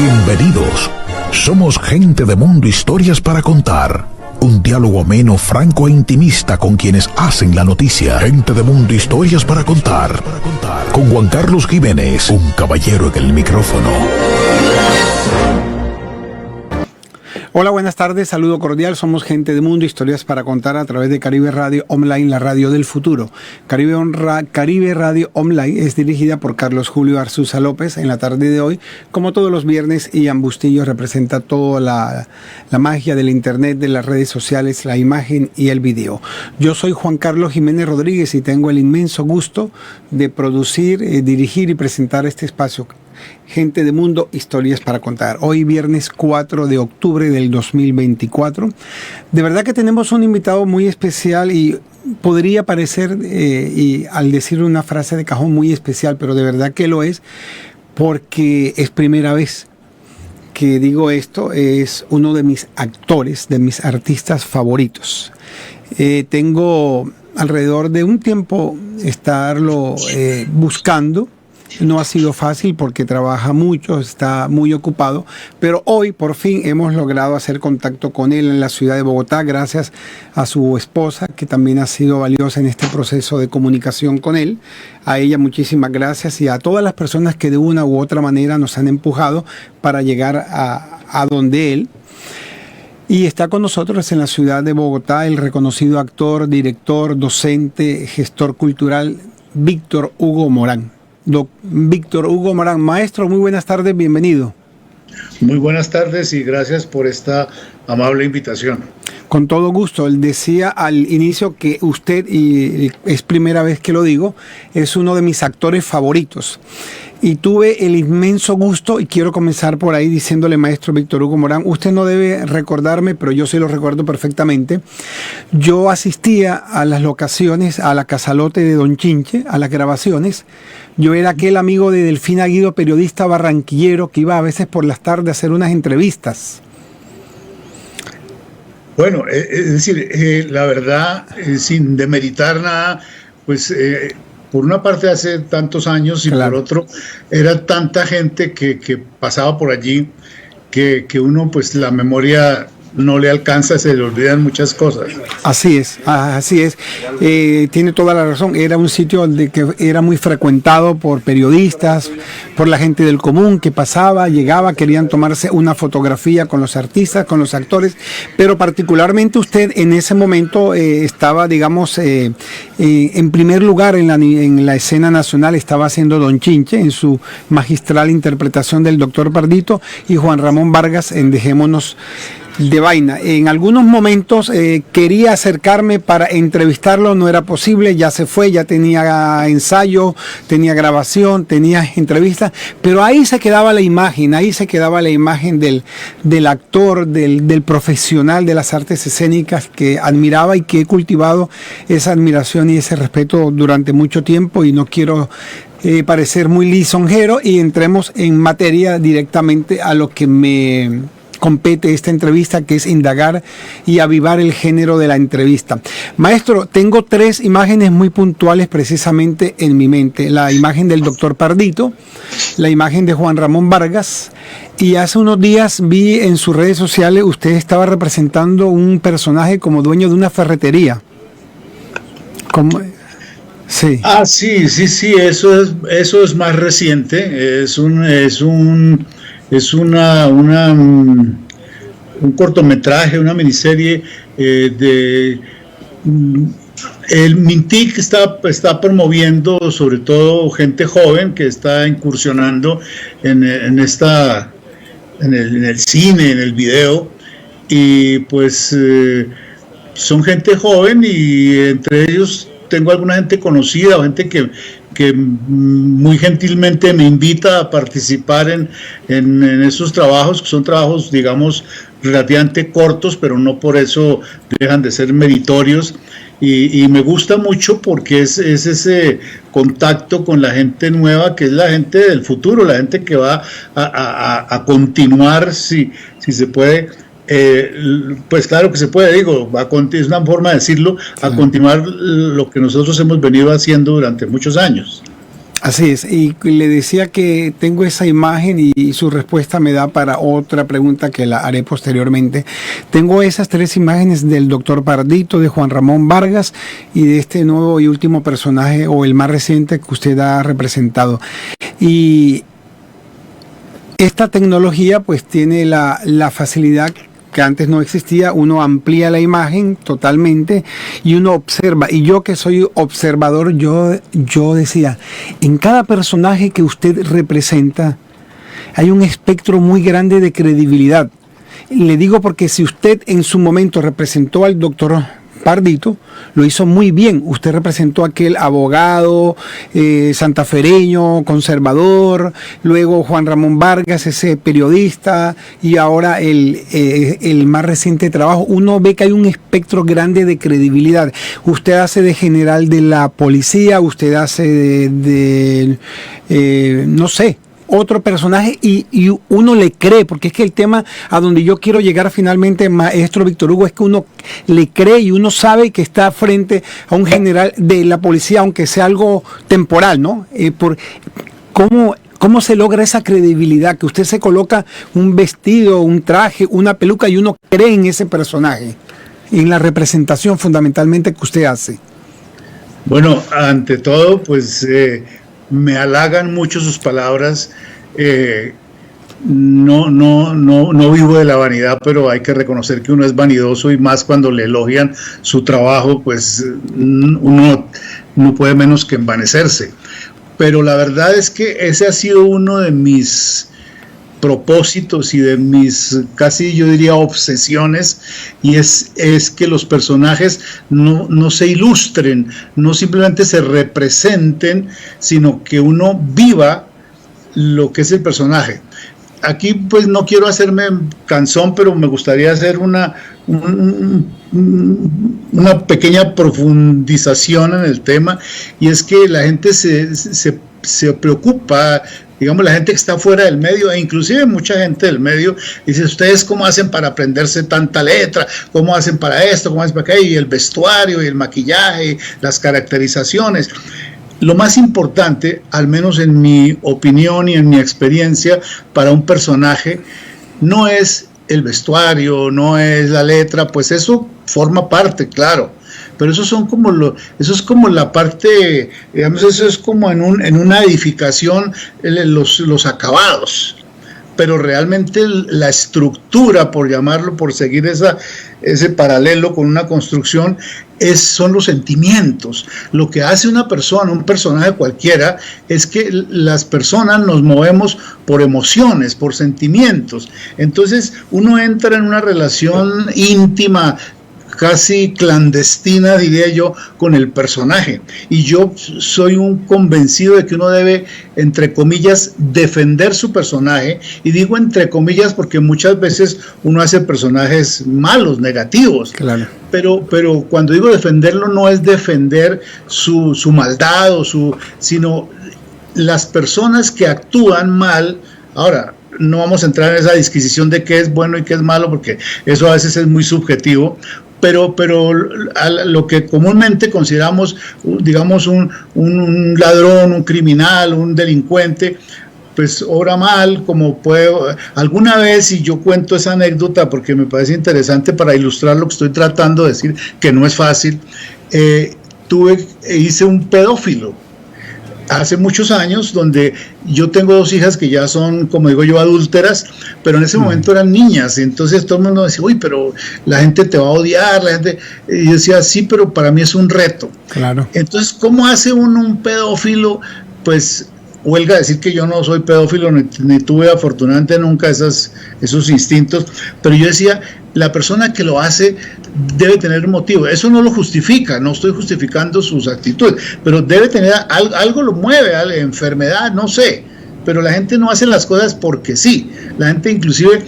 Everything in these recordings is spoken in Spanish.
Bienvenidos. Somos gente de mundo, historias para contar. Un diálogo ameno, franco e intimista con quienes hacen la noticia. Gente de mundo, historias para contar. Con Juan Carlos Jiménez, un caballero en el micrófono. Hola, buenas tardes, saludo cordial, somos Gente de Mundo, historias para contar a través de Caribe Radio Online, la radio del futuro. Caribe Radio Online es dirigida por Carlos Julio Arzuza López en la tarde de hoy. Como todos los viernes, Ian Bustillo representa toda la magia del internet, de las redes sociales, la imagen y el video. Yo soy Juan Carlos Jiménez Rodríguez y tengo el inmenso gusto de producir, dirigir y presentar este espacio. Gente de Mundo, historias para contar. Hoy viernes 4 de octubre del 2024. De verdad que tenemos un invitado muy especial y podría parecer, y al decir una frase de cajón, muy especial, pero de verdad que lo es, porque es primera vez que digo esto. Es uno de mis actores, de mis artistas favoritos. Tengo alrededor de un tiempo estarlo buscando. No ha sido fácil porque trabaja mucho, está muy ocupado, pero hoy por fin hemos logrado hacer contacto con él en la ciudad de Bogotá, gracias a su esposa, que también ha sido valiosa en este proceso de comunicación con él. A ella muchísimas gracias y a todas las personas que de una u otra manera nos han empujado para llegar a donde él. Y está con nosotros en la ciudad de Bogotá el reconocido actor, director, docente, gestor cultural, Víctor Hugo Morán. Víctor Hugo Morán, maestro, muy buenas tardes, bienvenido. Muy buenas tardes y gracias por esta amable invitación. Con todo gusto. Él decía al inicio que usted, y es primera vez que lo digo, es uno de mis actores favoritos. Y tuve el inmenso gusto, y quiero comenzar por ahí diciéndole, maestro Víctor Hugo Morán, usted no debe recordarme, pero yo sí lo recuerdo perfectamente. Yo asistía a las locaciones, a la Casalote de Don Chinche, a las grabaciones. Yo era aquel amigo de Delfín Aguido, periodista barranquillero, que iba a veces por las tardes a hacer unas entrevistas. Bueno, es decir, la verdad, sin demeritar nada, pues por una parte hace tantos años y claro, por otro era tanta gente que pasaba por allí que uno pues la memoria no le alcanza, se le olvidan muchas cosas. Así es. Tiene toda la razón. Era un sitio que era muy frecuentado por periodistas, por la gente del común que pasaba, llegaba, querían tomarse una fotografía con los artistas, con los actores, pero particularmente usted en ese momento estaba, digamos, en primer lugar en la escena nacional. Estaba haciendo Don Chinche en su magistral interpretación del Doctor Pardito y Juan Ramón Vargas en Dejémonos de vaina. En algunos momentos quería acercarme para entrevistarlo, no era posible, ya se fue, ya tenía ensayo, tenía grabación, tenía entrevista, pero ahí se quedaba la imagen, del actor, del profesional de las artes escénicas que admiraba y que he cultivado esa admiración y ese respeto durante mucho tiempo, y no quiero parecer muy lisonjero, y entremos en materia directamente a lo que me compete esta entrevista, que es indagar y avivar el género de la entrevista. Maestro, tengo 3 imágenes muy puntuales precisamente en mi mente. La imagen del Doctor Pardito, la imagen de Juan Ramón Vargas, y hace unos días vi en sus redes sociales usted estaba representando un personaje como dueño de una ferretería. Sí. Ah, sí, eso es más reciente, es un cortometraje, una miniserie el Mintic está promoviendo sobre todo gente joven que está incursionando en el cine, en el video, y pues son gente joven, y entre ellos tengo alguna gente conocida o gente que muy gentilmente me invita a participar en esos trabajos, que son trabajos, digamos, relativamente cortos, pero no por eso dejan de ser meritorios, y me gusta mucho porque es ese contacto con la gente nueva, que es la gente del futuro, la gente que va a continuar, si se puede. Pues claro que se puede, digo, es una forma de decirlo, a continuar lo que nosotros hemos venido haciendo durante muchos años. Así es, y le decía que tengo esa imagen y su respuesta me da para otra pregunta que la haré posteriormente. Tengo esas 3 imágenes del doctor Pardito, de Juan Ramón Vargas y de este nuevo y último personaje, o el más reciente que usted ha representado. Y esta tecnología pues tiene la facilidad que antes no existía. Uno amplía la imagen totalmente y uno observa. Y yo, que soy observador, yo decía, en cada personaje que usted representa hay un espectro muy grande de credibilidad. Le digo porque si usted en su momento representó al doctor Pardito, lo hizo muy bien. Usted representó a aquel abogado santafereño, conservador, luego Juan Ramón Vargas, ese periodista, y ahora el más reciente trabajo. Uno ve que hay un espectro grande de credibilidad. Usted hace de general de la policía, usted hace no sé, otro personaje, y uno le cree, porque es que el tema a donde yo quiero llegar finalmente, maestro Víctor Hugo, es que uno le cree y uno sabe que está frente a un general de la policía, aunque sea algo temporal, ¿no? ¿Cómo se logra esa credibilidad? Que usted se coloca un vestido, un traje, una peluca y uno cree en ese personaje, en la representación fundamentalmente que usted hace. Bueno, ante todo, pues me halagan mucho sus palabras. No vivo de la vanidad, pero hay que reconocer que uno es vanidoso, y más cuando le elogian su trabajo, pues uno no puede menos que envanecerse. Pero la verdad es que ese ha sido uno de mis propósitos y de mis, casi yo diría, obsesiones, y es que los personajes no se ilustren, no simplemente se representen, sino que uno viva lo que es el personaje. Aquí pues no quiero hacerme cansón, pero me gustaría hacer una pequeña profundización en el tema, y es que la gente se preocupa, digamos, la gente que está fuera del medio, e inclusive mucha gente del medio, dice: ¿ustedes cómo hacen para aprenderse tanta letra? ¿Cómo hacen para esto? ¿Cómo hacen para acá? Y el vestuario, y el maquillaje, las caracterizaciones. Lo más importante, al menos en mi opinión y en mi experiencia, para un personaje, no es el vestuario, no es la letra, pues eso forma parte, claro. Pero eso es como la parte, digamos, eso es como en una edificación, los acabados. Pero realmente la estructura, por llamarlo, por seguir ese paralelo con una construcción, son los sentimientos. Lo que hace una persona, un personaje cualquiera, es que las personas nos movemos por emociones, por sentimientos. Entonces uno entra en una relación íntima, casi clandestina, diría yo, con el personaje. Y yo soy un convencido de que uno debe, entre comillas, defender su personaje. Y digo entre comillas porque muchas veces uno hace personajes malos, negativos. Claro. Pero cuando digo defenderlo, no es defender su maldad, sino las personas que actúan mal. Ahora, no vamos a entrar en esa disquisición de qué es bueno y qué es malo, porque eso a veces es muy subjetivo. Pero lo que comúnmente consideramos, digamos, un ladrón, un criminal, un delincuente, pues obra mal, como alguna vez, y yo cuento esa anécdota porque me parece interesante para ilustrar lo que estoy tratando de decir, que no es fácil. Hice un pedófilo hace muchos años, donde yo tengo 2 hijas que ya son, como digo yo, adúlteras, pero en ese momento eran niñas, y entonces todo el mundo decía: uy, pero la gente te va a odiar, y yo decía: sí, pero para mí es un reto. Claro. Entonces, ¿cómo hace uno un pedófilo? Pues huelga decir que yo no soy pedófilo, ni tuve afortunadamente nunca esos instintos, pero yo decía, la persona que lo hace debe tener un motivo. Eso no lo justifica, no estoy justificando sus actitudes, pero debe tener algo lo mueve, enfermedad, no sé. Pero la gente no hace las cosas porque sí. La gente, inclusive,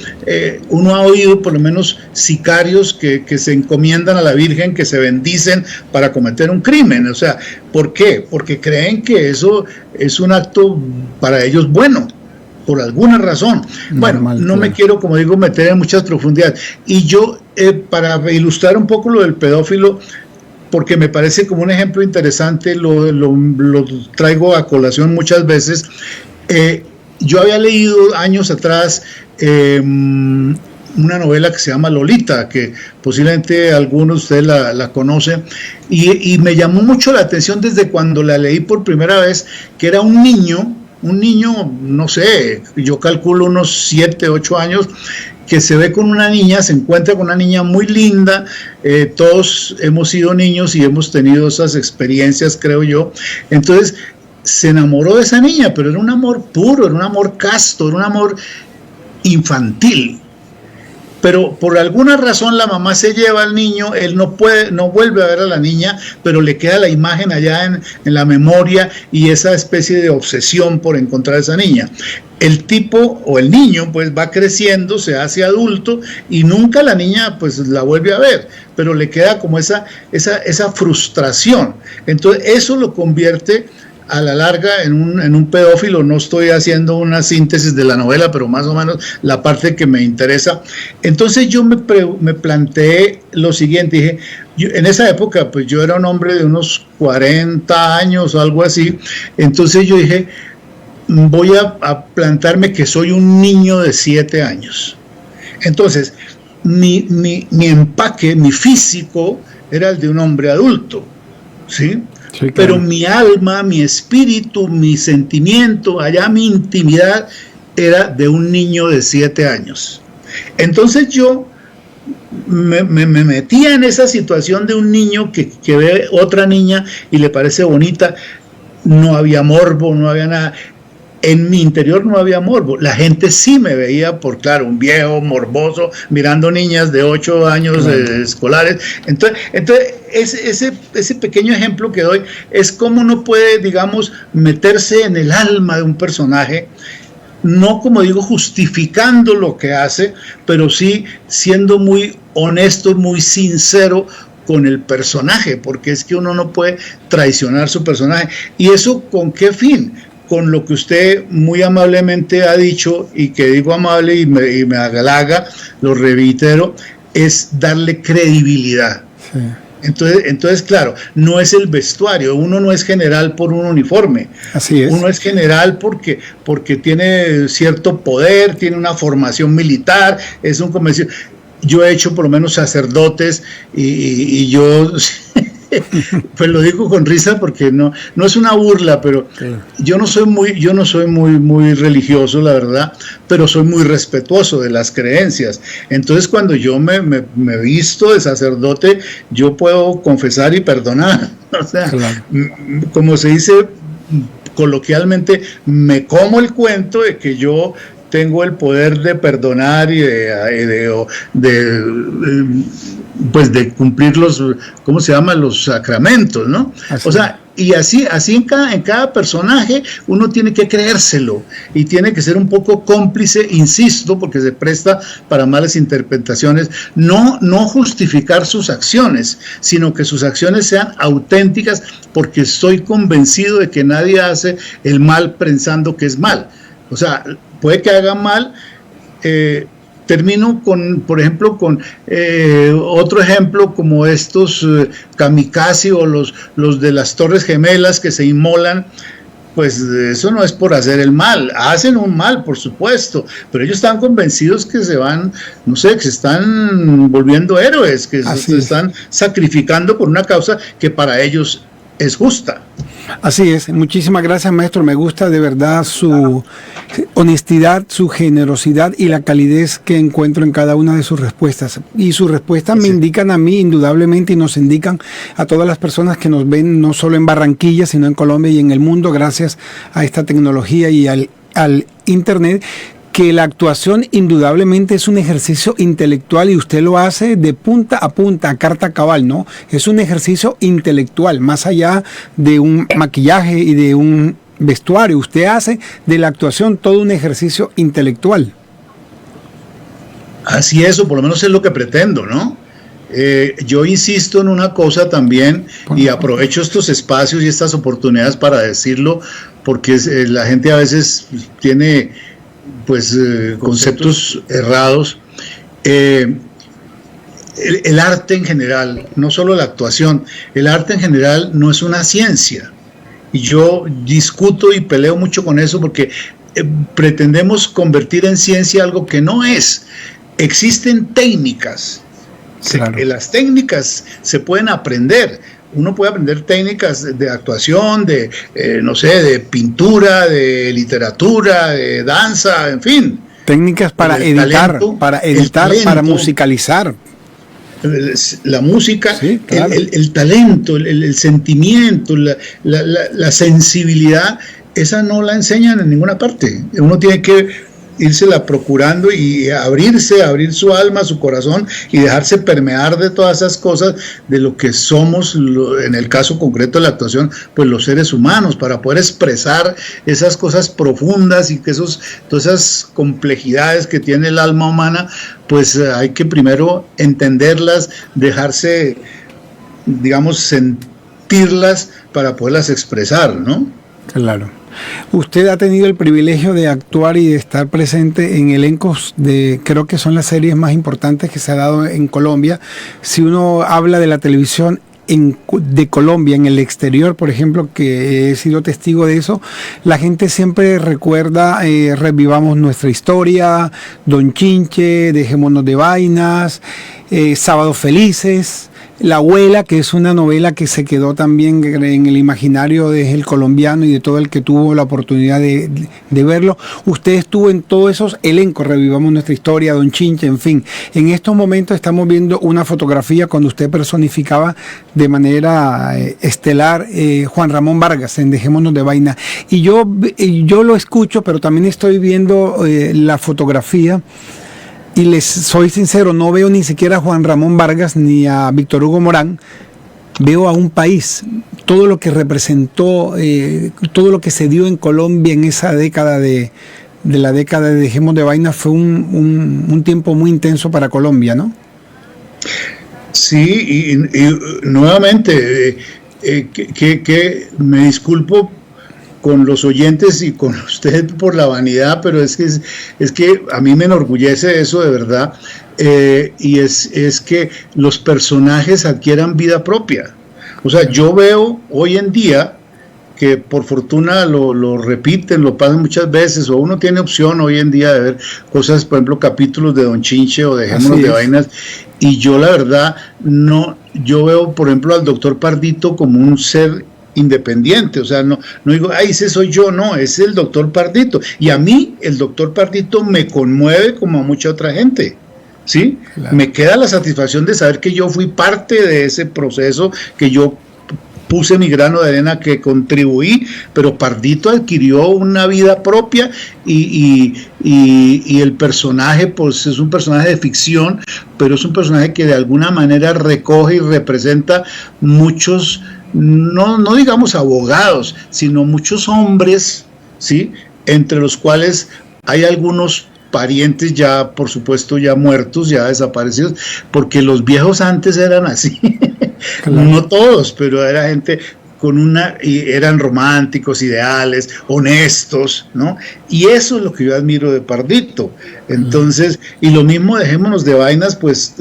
uno ha oído por lo menos sicarios que se encomiendan a la Virgen, que se bendicen para cometer un crimen. O sea, ¿por qué? Porque creen que eso es un acto para ellos bueno, por alguna razón. Bueno, no me quiero, como digo, meter en muchas profundidades. Y yo, para ilustrar un poco lo del pedófilo, porque me parece como un ejemplo interesante, lo traigo a colación muchas veces. Yo había leído años atrás una novela que se llama Lolita, que posiblemente algunos de ustedes la conocen, y me llamó mucho la atención desde cuando la leí por primera vez, que era un niño, no sé, yo calculo unos 7, 8 años, que se ve con una niña, se encuentra con una niña muy linda. Todos hemos sido niños y hemos tenido esas experiencias, creo yo. Entonces se enamoró de esa niña, pero era un amor puro, era un amor casto, era un amor infantil. Pero por alguna razón la mamá se lleva al niño, él no vuelve a ver a la niña, pero le queda la imagen allá en la memoria y esa especie de obsesión por encontrar a esa niña. El tipo o el niño pues va creciendo, se hace adulto y nunca la niña pues la vuelve a ver, pero le queda como esa frustración. Entonces eso lo convierte a la larga en un pedófilo. No estoy haciendo una síntesis de la novela, pero más o menos la parte que me interesa. Entonces yo me planteé lo siguiente, dije, en esa época pues yo era un hombre de unos 40 años o algo así, entonces yo dije, voy a plantearme que soy un niño de 7 años. Entonces mi empaque, mi físico era el de un hombre adulto, ¿sí? Sí, claro. Pero mi alma, mi espíritu, mi sentimiento, allá mi intimidad era de un niño de 7 años. Entonces yo me metía en esa situación de un niño que ve otra niña y le parece bonita. No había morbo, no había nada. En mi interior no había morbo. La gente sí me veía por, claro, un viejo morboso mirando niñas de 8 años escolares. Entonces ese pequeño ejemplo que doy es cómo uno puede, digamos, meterse en el alma de un personaje, no, como digo, justificando lo que hace, pero sí siendo muy honesto, muy sincero con el personaje, porque es que uno no puede traicionar su personaje. ¿Y eso con qué fin? Con lo que usted muy amablemente ha dicho, y que digo amable y me halaga, lo reitero, es darle credibilidad. Sí. Entonces, claro, no es el vestuario, uno no es general por un uniforme. Así es. Uno es general porque tiene cierto poder, tiene una formación militar, es un convencido. Yo he hecho por lo menos sacerdotes y yo... pues lo digo con risa porque no es una burla, pero sí. yo no soy muy religioso, la verdad, pero soy muy respetuoso de las creencias. Entonces cuando yo me visto de sacerdote, yo puedo confesar y perdonar. O sea, claro. Como se dice coloquialmente, me como el cuento de que yo tengo el poder de perdonar y de cumplir los sacramentos, ¿no? Así. O sea, y así en cada personaje uno tiene que creérselo y tiene que ser un poco cómplice, insisto, porque se presta para malas interpretaciones, no justificar sus acciones, sino que sus acciones sean auténticas, porque estoy convencido de que nadie hace el mal pensando que es mal. O sea, puede que haga mal. Termino por ejemplo, con otro ejemplo como estos kamikaze o los de las Torres Gemelas que se inmolan. Pues eso no es por hacer el mal, hacen un mal, por supuesto, pero ellos están convencidos que se van, no sé, que se están volviendo héroes, que se están sacrificando por una causa que para ellos es justa. Así es, muchísimas gracias, maestro. Me gusta de verdad su honestidad, su generosidad y la calidez que encuentro en cada una de sus respuestas. Y sus respuestas me indican a mí indudablemente y nos indican a todas las personas que nos ven no solo en Barranquilla, sino en Colombia y en el mundo, gracias a esta tecnología y al Internet, que la actuación indudablemente es un ejercicio intelectual y usted lo hace de punta a punta, a carta cabal, ¿no? Es un ejercicio intelectual, más allá de un maquillaje y de un vestuario. Usted hace de la actuación todo un ejercicio intelectual. Así es, o por lo menos es lo que pretendo, ¿no? Yo insisto en una cosa también y aprovecho estos espacios y estas oportunidades para decirlo, porque la gente a veces tiene... conceptos errados. el arte en general, no solo la actuación, el arte en general no es una ciencia. Y yo discuto y peleo mucho con eso porque pretendemos convertir en ciencia algo que no es. Existen técnicas. Claro. Las técnicas se pueden aprender. Uno puede aprender técnicas de actuación, de no sé, de pintura, de literatura, de danza, en fin. Técnicas para editar, talento, para musicalizar. La música, sí, claro. el talento, el sentimiento, la sensibilidad, esa no la enseñan en ninguna parte. Uno tiene que írsela procurando y abrir su alma, su corazón y dejarse permear de todas esas cosas de lo que somos, en el caso concreto de la actuación, pues los seres humanos, para poder expresar esas cosas profundas y que todas esas complejidades que tiene el alma humana, pues hay que primero entenderlas, dejarse, digamos, sentirlas para poderlas expresar, ¿no? Claro. Usted ha tenido el privilegio de actuar y de estar presente en elencos de, creo que son las series más importantes que se ha dado en Colombia. Si uno habla de la televisión de Colombia, en el exterior, por ejemplo, que he sido testigo de eso, la gente siempre recuerda Revivamos Nuestra Historia, Don Chinche, Dejémonos de Vainas, Sábados Felices, La Abuela, que es una novela que se quedó también en el imaginario del colombiano y de todo el que tuvo la oportunidad de verlo. Usted estuvo en todos esos elencos, Revivamos Nuestra Historia, Don Chinche, en fin. En estos momentos estamos viendo una fotografía cuando usted personificaba de manera estelar Juan Ramón Vargas en Dejémonos de Vaina. Y yo lo escucho, pero también estoy viendo la fotografía. Y les soy sincero, no veo ni siquiera a Juan Ramón Vargas ni a Víctor Hugo Morán, veo a un país, todo lo que representó, todo lo que se dio en Colombia en esa década de la década de Dejemos de Vaina fue un tiempo muy intenso para Colombia, ¿no? Sí, y nuevamente, que me disculpo con los oyentes y con usted por la vanidad, pero es que a mí me enorgullece eso de verdad, y es que los personajes adquieran vida propia. O sea, yo veo hoy en día que por fortuna lo repiten, lo pasan muchas veces, o uno tiene opción hoy en día de ver cosas, por ejemplo, capítulos de Don Chinche o Dejémonos de Vainas, y yo la verdad yo veo, por ejemplo, al doctor Pardito como un ser independiente, o sea, no digo, ay, ese soy yo, no, es el doctor Pardito, y a mí el doctor Pardito me conmueve como a mucha otra gente, ¿sí? Claro. Me queda la satisfacción de saber que yo fui parte de ese proceso, que yo puse mi grano de arena, que contribuí, pero Pardito adquirió una vida propia y el personaje, pues es un personaje de ficción, pero es un personaje que de alguna manera recoge y representa muchos, no digamos abogados, sino muchos hombres, ¿sí? Entre los cuales hay algunos parientes ya, por supuesto, ya muertos, ya desaparecidos, porque los viejos antes eran así, claro. No todos, pero era gente y eran románticos, ideales, honestos, ¿no? Y eso es lo que yo admiro de Pardito. Entonces, y lo mismo Dejémonos de Vainas, pues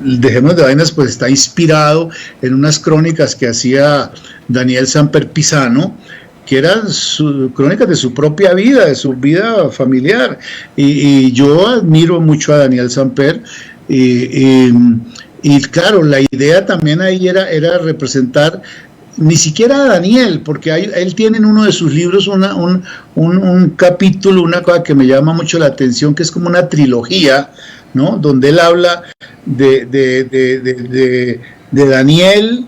Dejémonos de Vainas pues está inspirado en unas crónicas que hacía Daniel Samper Pisano, que eran crónicas de su propia vida, de su vida familiar, y yo admiro mucho a Daniel Samper, y claro, la idea también ahí era representar ni siquiera a Daniel, porque él tiene en uno de sus libros un capítulo, una cosa que me llama mucho la atención, que es como una trilogía, ¿no? Donde él habla de Daniel,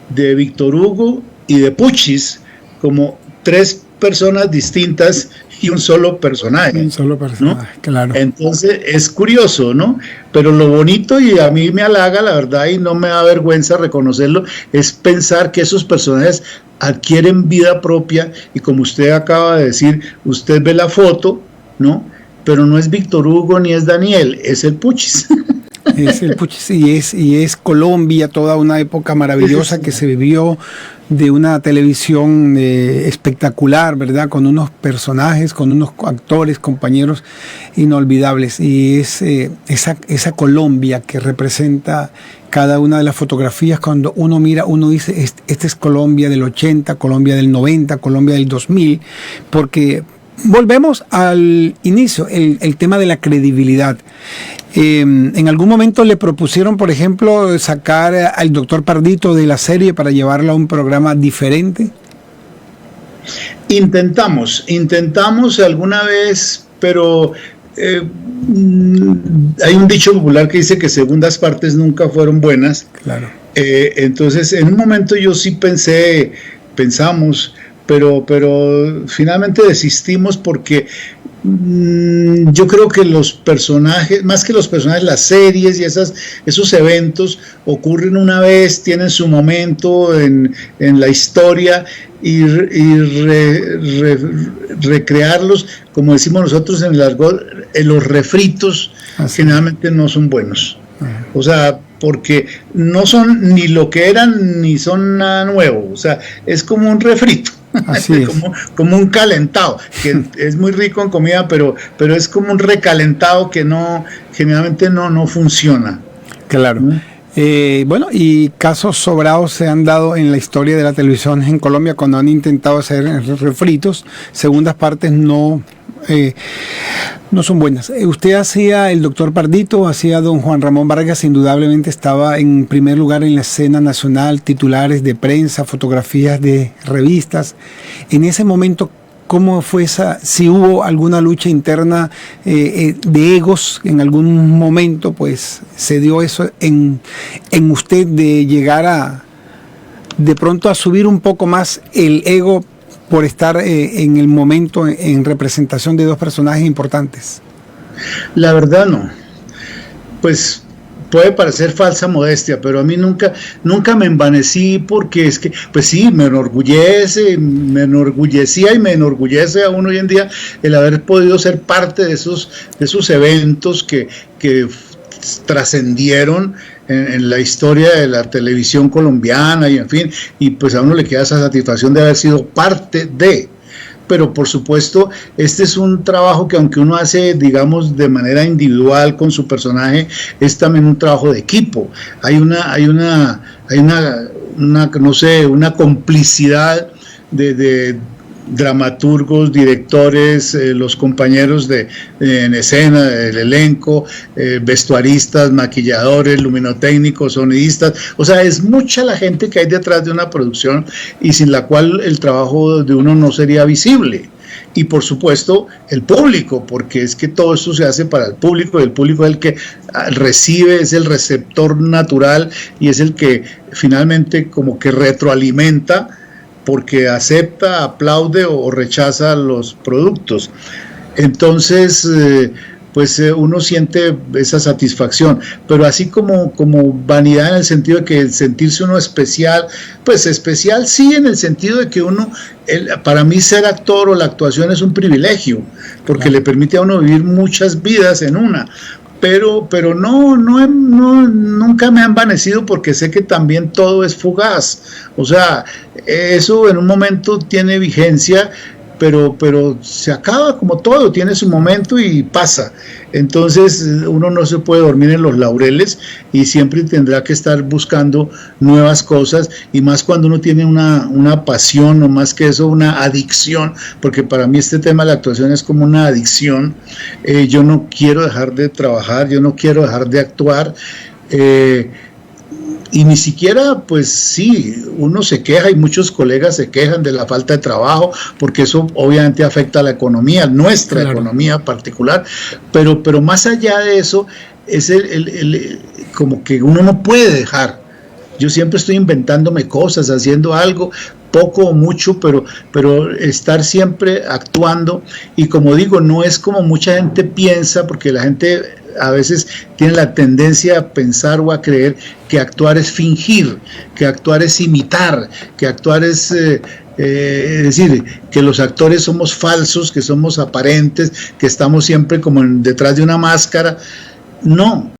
de Víctor Hugo y de Puchis, como tres personas distintas y un solo personaje. Un solo personaje, ¿no? Claro. Entonces es curioso, ¿no? Pero lo bonito, y a mí me halaga, la verdad, y no me da vergüenza reconocerlo, es pensar que esos personajes adquieren vida propia, y como usted acaba de decir, usted ve la foto, ¿no? Pero no es Víctor Hugo ni es Daniel, es el Puchis. Es el Puchis y es Colombia, toda una época maravillosa que se vivió, de una televisión espectacular, ¿verdad? Con unos personajes, con unos actores, compañeros inolvidables. Y es esa Colombia que representa cada una de las fotografías. Cuando uno mira, uno dice, esta es Colombia del 80, Colombia del 90, Colombia del 2000, porque volvemos al inicio, el tema de la credibilidad. En algún momento le propusieron, por ejemplo, sacar al doctor Pardito de la serie para llevarlo a un programa diferente. Intentamos alguna vez, pero hay un dicho popular que dice que segundas partes nunca fueron buenas. Claro. Entonces, en un momento yo sí pensamos, pero finalmente desistimos porque yo creo que los personajes, más que los personajes, las series y esos eventos ocurren una vez, tienen su momento en la historia, y recrearlos, como decimos nosotros en el argot, los refritos generalmente no son buenos. O sea, porque no son ni lo que eran ni son nada nuevo, o sea, es como un refrito. Así es. Como un calentado, que es muy rico en comida, pero es como un recalentado que generalmente no funciona. Claro. Bueno, y casos sobrados se han dado en la historia de la televisión en Colombia cuando han intentado hacer refritos, segundas partes no son buenas. Usted hacía el doctor Pardito, hacía don Juan Ramón Vargas, indudablemente estaba en primer lugar en la escena nacional, titulares de prensa, fotografías de revistas. En ese momento, ¿cómo fue si hubo alguna lucha interna de egos en algún momento? Pues se dio eso en usted, de llegar de pronto a subir un poco más el ego por estar en el momento en representación de dos personajes importantes. La verdad no. Pues puede parecer falsa modestia, pero a mí nunca me envanecí, porque es que, pues sí, me enorgullecía y me enorgullece aún hoy en día el haber podido ser parte de esos eventos que trascendieron en la historia de la televisión colombiana, y en fin, y pues a uno le queda esa satisfacción de haber sido parte de. Pero por supuesto, este es un trabajo que, aunque uno hace, digamos, de manera individual con su personaje, es también un trabajo de equipo. Hay una no sé, una complicidad de dramaturgos, directores, los compañeros en escena, el elenco, vestuaristas, maquilladores, luminotécnicos, sonidistas. O sea, es mucha la gente que hay detrás de una producción, y sin la cual el trabajo de uno no sería visible. Y por supuesto el público, porque es que todo esto se hace para el público, y el público es el que recibe, es el receptor natural, y es el que finalmente como que retroalimenta, porque acepta, aplaude o rechaza los productos. Entonces, pues uno siente esa satisfacción, pero así como vanidad, en el sentido de que sentirse uno especial, pues especial sí, en el sentido de que para mí ser actor o la actuación es un privilegio, porque le permite a uno vivir muchas vidas en una. Pero nunca me ha envanecido, porque sé que también todo es fugaz. O sea, eso en un momento tiene vigencia, pero se acaba, como todo, tiene su momento y pasa. Entonces uno no se puede dormir en los laureles, y siempre tendrá que estar buscando nuevas cosas, y más cuando uno tiene una pasión, o más que eso, una adicción, porque para mí este tema de la actuación es como una adicción. Yo no quiero dejar de trabajar, yo no quiero dejar de actuar, y ni siquiera, pues sí, uno se queja, y muchos colegas se quejan de la falta de trabajo, porque eso obviamente afecta a la economía, nuestra economía particular, pero más allá de eso, es como que uno no puede dejar. Yo siempre estoy inventándome cosas, haciendo algo, poco o mucho, pero estar siempre actuando. Y como digo, no es como mucha gente piensa, porque la gente a veces tiene la tendencia a pensar o a creer que actuar es fingir, que actuar es imitar, que actuar es decir, que los actores somos falsos, que somos aparentes, que estamos siempre como detrás de una máscara. No.